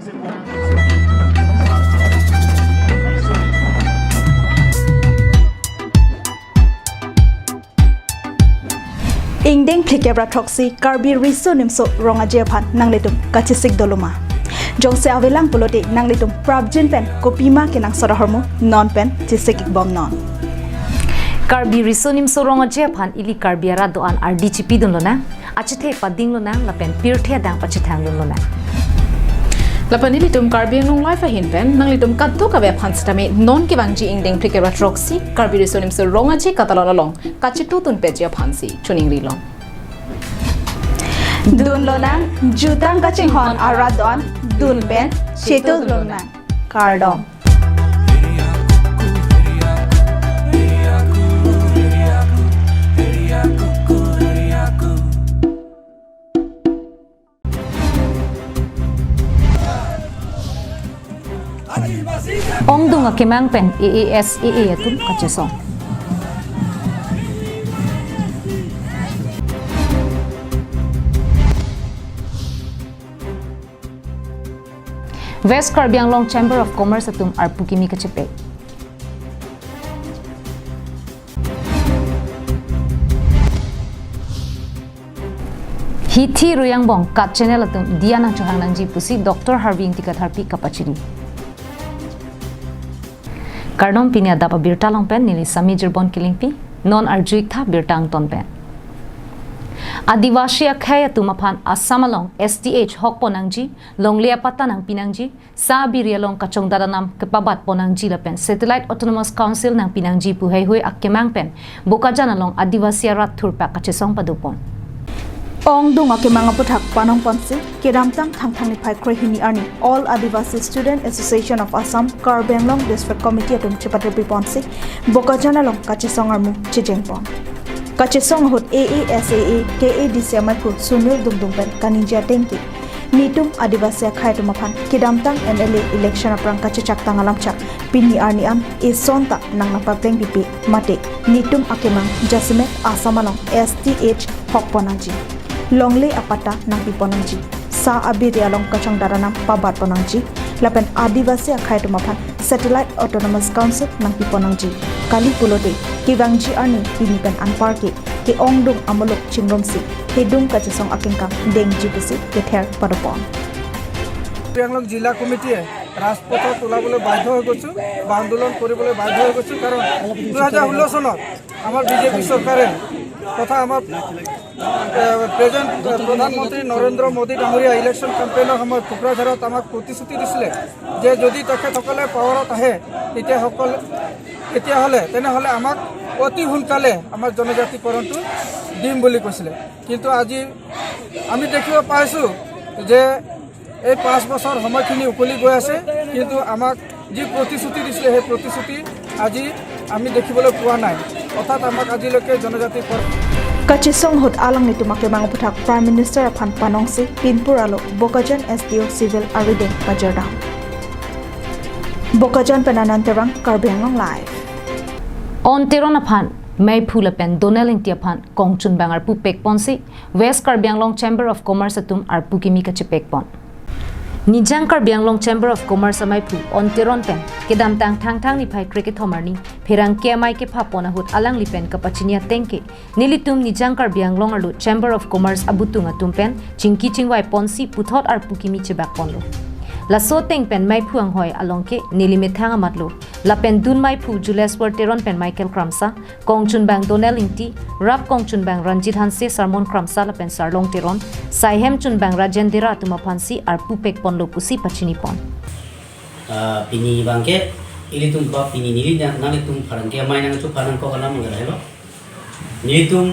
Ingdeng Plikebra Troxy, Karbi Riso Nimso, Ronga Jepan, Nanglitum, Kachisik Doluma. Jongse Avelang Polote, Nanglitum, Prabjin Pen, Kopima Kenang Sorahormo, Non Pen, Tisekik Bom Non. Karbi Riso Nimso Ronga Jepan, Ili Karbiara Doan RDGP Dunlona, Achite Pading Lona, Lapen Pirte Dang Pachitang Lona. Lapan ilitum Karbi nung life ahin pen, nang litum kadto kabe panstame non kibangji ingdeng Plikebra Troxy, Karbi Riso Nimso Ronga Je Katalolong, Kachitu Tun Pejia Pansi, Chuning Rilong. Dun Lona, Jutang Kaching Hon Aradon, Dun Ben, Cheto Lona, Cardom. Ong dunga kemang pen EASAA atum kachesong. West Karbianglong Chamber of Commerce atum arpukimi kachepe. Hithi Ruyangbong kat channel atum Diana Chohangnangji pusi Dr. Harving tikatharpi kapachini. Karnom pini Adap Abirta long pen nili sami jirbon kilingpi non arjuik tha birtang ton pen. Adivasi akhaya tumaphan Asamalong STH hok ponangji longlia patanang pinangji sa biria long kachong daranam kepabat ponangji la pen Satellite Autonomous Council nang pinangji puhai hui akkemang pen bokajana long Adivasi rat thurpa kachesong padupon. Ong Dunga Kemanga Putak Panong Ponsi, Kedamtang Tangtang Pai Krehini Arni, All Adivasi Student Association of Assam, Karbianglong District Committee Atum Chipatri Ponsi, Bokajana Long Kachisong Armu, Chijengpon. Kachisong Hut AASAA, KADC Amapu, Sunil Dumdumpen, Kaninja Tenki, Nitum Adivasi Akhaitumaphan, Kedamtang MLA Election Aprang Kachichak Tangalamchak, Pini Arni Am, Isonta Nang Napapleng Pipi, Mate, Nitum Akemang, Jasimet Asamalong, STH Hokponangji. Longley apata nang piponangji sa abiria long kachang daranam pabat ponangji lapen adivasi akhai tumapan Satellite Autonomous Council nang piponangji kali pulote kibangji ani pinipen anparke ke ongdung amolok chingromsi hedung kachesong akengka dengji pusi kether padopon Karbianglong Jila Committee Rajpotho tulabole badhya hoy gochu ba আন্দোলন করibole badhya hoy gochu karon 2016 sonot amar BJP সরকারে তথা আমার present প্রধানমন্ত্রী নরেন্দ্র মোদী ডাঙৰীয়া election কেম্পেইনৰ সময়ত কোকৰাঝাৰত আমাক প্ৰতিশ্ৰুতি দিছিলে যে যদি তেখেতসকলে পাৱাৰত আহে তেতিয়াহ'লে তেনেহ'লে আমাক অতি সোনকালে আমাৰ জনজাতিকৰণটো দিম বুলি কৈছিলে কিন্তু আজি আমি দেখিব পাইছোঁ যে এই 5 বছৰ সময়খিনি উকলি গৈ আছে কিন্তু আমাক যি প্ৰতিশ্ৰুতি দিছিলে সেই প্ৰতিশ্ৰুতি আজি আমি দেখিবলৈ পোৱা নাই অৰ্থাৎ আমাক আজিলৈকে জনজাতিকৰণ Kachisong Hut Alang Nitumake Mang Putak Prime Minister Aphan Panongsi Pinpur Alo Bokajan SDO Civil Arideng Pajardang Bokajan Penananterang Karbianglong Live On Tiron Aphan May Phula Pen Doneling Tiaphan Kongchun Bangar Pupek Ponsi West Karbianglong Chamber of Commerce atum arpukimi kachepek pon Nijang Karbianglong Chamber of Commerce amai phu on Tiron pen kedam tang ni phai cricket homarni pherang ke amai ke pha pona hut alang li pen kapachinia tengke nilitum Nijang Karbianglong alu Chamber of Commerce abutunga tumpen chingki chingwai ponsi puthot ar pukimi chebak ponlo la so teng pen mai phu ang hoi alongke nilime thanga matlo la pen dun mai phu Julius Tiron pen Michael Kramsa Kongchun Bang Donel Ingti Rap Kongchun Bang Ranjit Hanse Sarmon Kramsa la pen Sarlong Tiron Saihem Chun Bang Rajendra tuma phansi ar pupek ponlo pusi pachini pon pini bangke ilitum ba pini nili nalitum parangke mai nang chu parang ko kalam ngara helo nilitum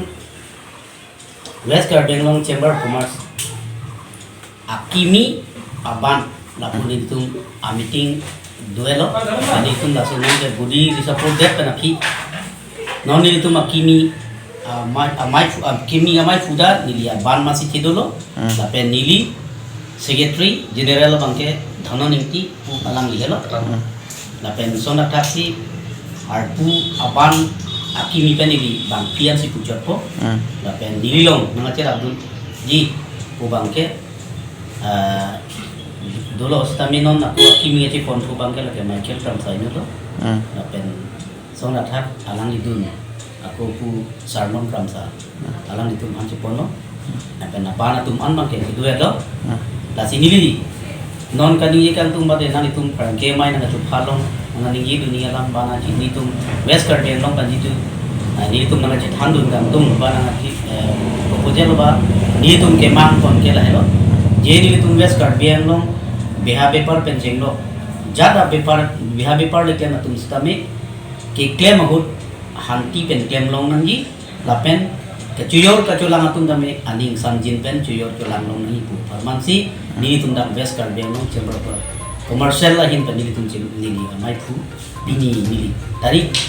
West Karbianglong Chamber of Commerce akimi aban lapun itu meeting duelo dan itu langsung ke budi di support dia penaki non itu makimi kimi amai fuda nili aban masih cedolo tapi nili secretary general bangke dhanon inti alang lihelo lapen sona taksi arpu aban akimi penili bang pian si pujapo lapen nililong nangacer abdul ji bangke dulu staminon aku kimi aja phone tu bangkel lagi Michael from sana lo lapen song nathak alang idun aku pu sarmon from sa alang itu manci pono lapen apa na tum an bangkel itu ya lo la sini li non kani kan tum bade nani tum perangke mai na tu phalong nani ye dunia lam bana ji tum west kardian long kan jitu ni tum nana chat handun kan tum bana ki proposal ba ni tum ke mang kon ke la lo je ni tum west kardian long Bihar paper पेंसिंग लो ज़्यादा paper Bihar paper लेके ना तुम स्टमे के claim हो हंटी pen claim लोग नंगी लापेन के चुयोर का चुलांग तुम दमे अनिंग संजिन पेन चुयोर चुलांग लोग नहीं पु फरमानसी नी तुम दम वेस्ट कर बेंग लोग चेंबर पर कमर्शियल ला हिन पर नी तुम चेंबर नी माई फू बिनी नी तारीख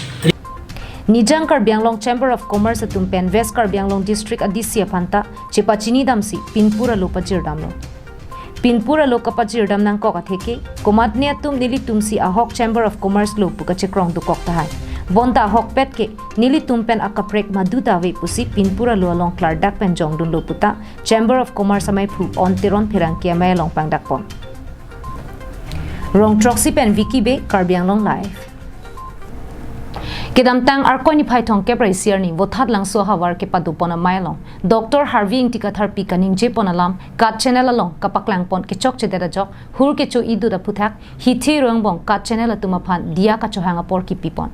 Nijang Karbianglong Chamber of Commerce atum pen West Karbianglong District adisia phanta chepachini damsi pinpura lopajir damlo Pinpura lokapachir dam nang koka theke komatne atum nili tumsi ahok Chamber of Commerce lo puka chekrong du kok tahai bonta ahok pet ke nili tumpen akaprek maduta ve pusi Pinpura lo along klardak pen jongdun lo puta Chamber of Commerce amai phu onteron phirang kia mai long pangdak pon rong troxy pen wiki be Karbianglong live Kedam tang arkoni phaithong ke praisier ni bothat lang so hawar ke padupona mailong Dr. Harvey tika therapy kaning je ponalam kat channel along kapaklang pon ke chok chedera jok hur ke cho idu da puthak hithi rong bong kat channel atuma phan dia ka chohanga por ki pipon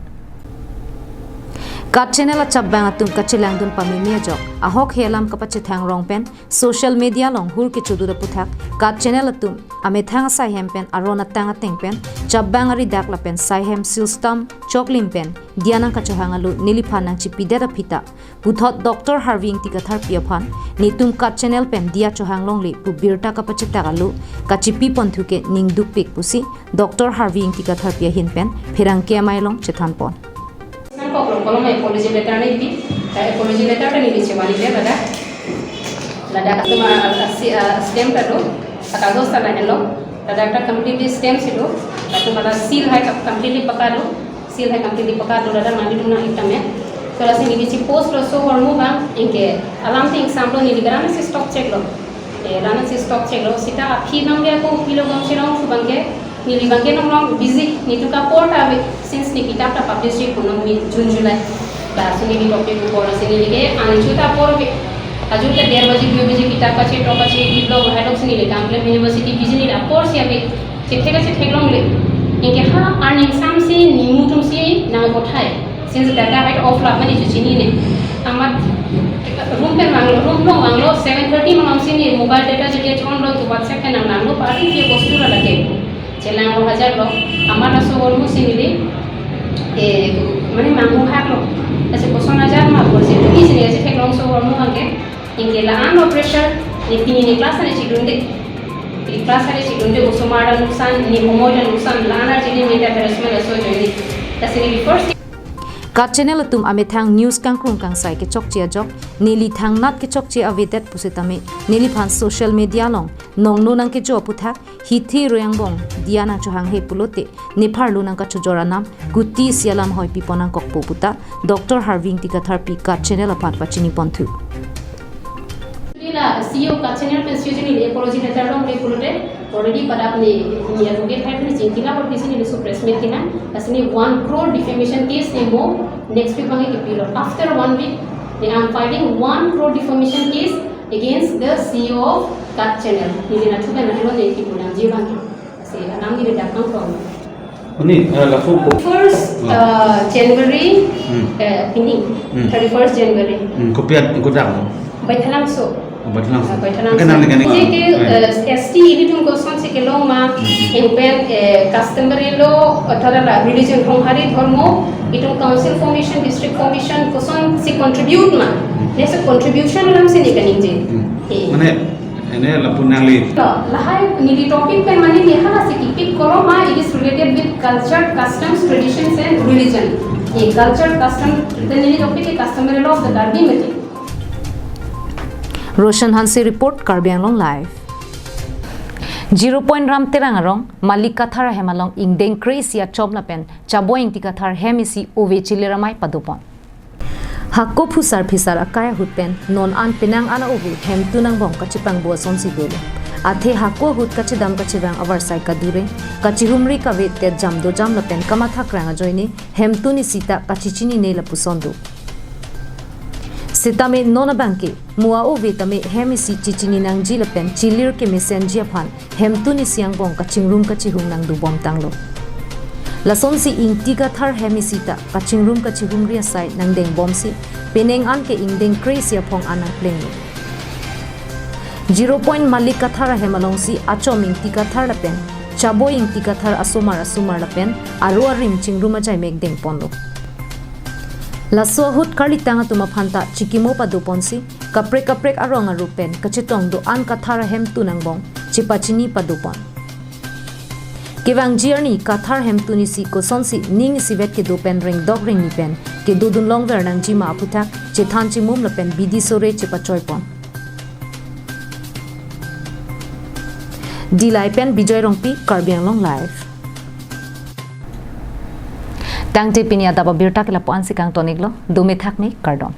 kat channel achap bang atum ka chilang dun pamimia jok ahok helam ka pache thang rong pen social media long hur ke chodu da puthak kat channel atum ame thang sai hem pen arona tang ateng pen chap bang ari dak la pen sai hem silstam choklim pen diana ka chohanga lu niliphan nang chipi dera phita buthot Dr. Harvey tika therapy phan nitum kat channel pen dia chohang long le pu birta ka pache tagalu ka chipi pon thuke ning duk pek pusi Dr. Harvey tika therapy hin pen phirang ke mai long chethan pon Kalau mau apology letter ni bi, apology letter ni bici wali dia ada. Lada tu mah stamp tu, kagus tak ada hello. Lada kita completely stamp situ, tu mah seal hai completely pakadu, seal hai completely pakadu. Lada mandi tu nak hitam ya. Kalau sini bici post lo so warmu bang, ingke alam tu example ni digeran si stock check lo. Rana si stock check lo, sita akhir nang dia ko kilogram sirang tu bangke. Nili bangke nong busy ni tu ka port ave since ni kitab ta publish kono mi June July ta sini ni topic ko pora sini ni ke ani chuta por be aju ke 1:30 2 बजे किताब का check top अच्छे diploma head of Sunny ले कांप्लेन university बिजली ला course या पे चिट्ठे लोंग ले इनके हाँ आर्न एग्जाम से नीमू तुम से ना कोठाए सिंस डाटा हाइट ऑफ ला मनी चुचिनी ने अमर रूम पे मांगलो 7:30 में हमसे ने मोबाइल डेटा जरिए ऑन लो तो व्हाट्सएप पे नाम लो पार्टी के वस्तु ला लगे चला 1000 लो हमारा सो ऑलमो सिमिली ए माने मांगो हाक लो ऐसे 1000 मा पर से तो इसलिए ऐसे थे लॉन्ग सो ऑलमो hange इंगे ला आन प्रेशर नि क्लास ने चिडुंडे क्लास ने चिडुंडे उसमाडा नुकसान नि होमोडा नुकसान लाना जिनि मेटा हरासमेंट असो जोइनी तसनी first ka channel atum ame thang news kang krung kang sai ke chok chia jok neli thang nat ke chok chia avetet pusitame neli phan social media long nong no nang ke jo puthak hithi royang bong diana chohang he pulote nephar lu nang ka chojora nam guti sialam hoi piponang kok poputa Dr. Harvey tika therapy ka channel apat pachini ponthu La CO का channel पे CO जनी apiology letter लो रे पुलोटे already पर आपने ये advocate है ने चिंतिला पर किसी ने सो प्रेस में किना असने 1 crore defamation case ने मो नेक्स्ट वीक मांगे के पीलो after 1 week they am filing 1 crore defamation case against the CEO of that channel ये ना छुपे ना लो ने की पुलां जीवन से नाम की data from Ini langsung first January ini 31st January kopiat ikut dak. बैठलाम सो Batlang. बैठलाम Kenal dengan जे के एसटी ini तुम क्वेश्चन से के लो मा एम्पेन कस्टमर लो अथरा रिलीजन from hari धर्मो इटो council formation district formation question से कंट्रीब्यूट मा नेसे कंट्रीब्यूशन लम से निकलिंग जे Mana ini lapun nali. lahai nili topic पे माने ये हला से की करो मा it is related with culture customs traditions and religion ये culture custom नली topic के customer low of the Karbi में Roshan Hansi report Karbianglong live 0 point ram terang malik kathar hemalong ingdeng crazy chomla pen chaboing tikathar hemisi ove chileramai padopon hakko phusar phisar akaya hutpen non an penang ana ove hem tunang bong ka chipang bo son si dolo athe hakwa hut kachi dam kachi bang avar sai kadure kachi humri ka ve te jam do jam la pen kama thak ranga joini hemtuni sita kachi chini ne la pusondu sitame nona banke mua o ve tame hemisi chichini nang ji la pen chilir ke messenger phan hemtuni siang bong kaching room kachi hung nang du bom tanglo lason si ingti ka thar hemisita kaching room kachi humri asai nang deng bom si peneng an ke ingdeng crazy phong anang pleng 0 point malik kathara hemalong si achoming tikathar la pen chaboing tikathar asumar la pen aro rim chingruma jai mek deng ponlo la so hut karli tanga tuma phanta chikimo pa do ponsi kaprek aronga rupen kachitong do an kathara hem tunang bong chipachini pa do pon kewang journey kathar hem tuni si koson si ning si vet ke do pen ring dog ring ni pen ke do dun long ver nang jima aputhak chethan chimum la pen bidi sore chipa choy pon Dilai pen Bijoy Rongpi Karbi Anglong live. Tangte pinia Adap Abirta ke lapuan si kang tonik lo dume thak ni kardon.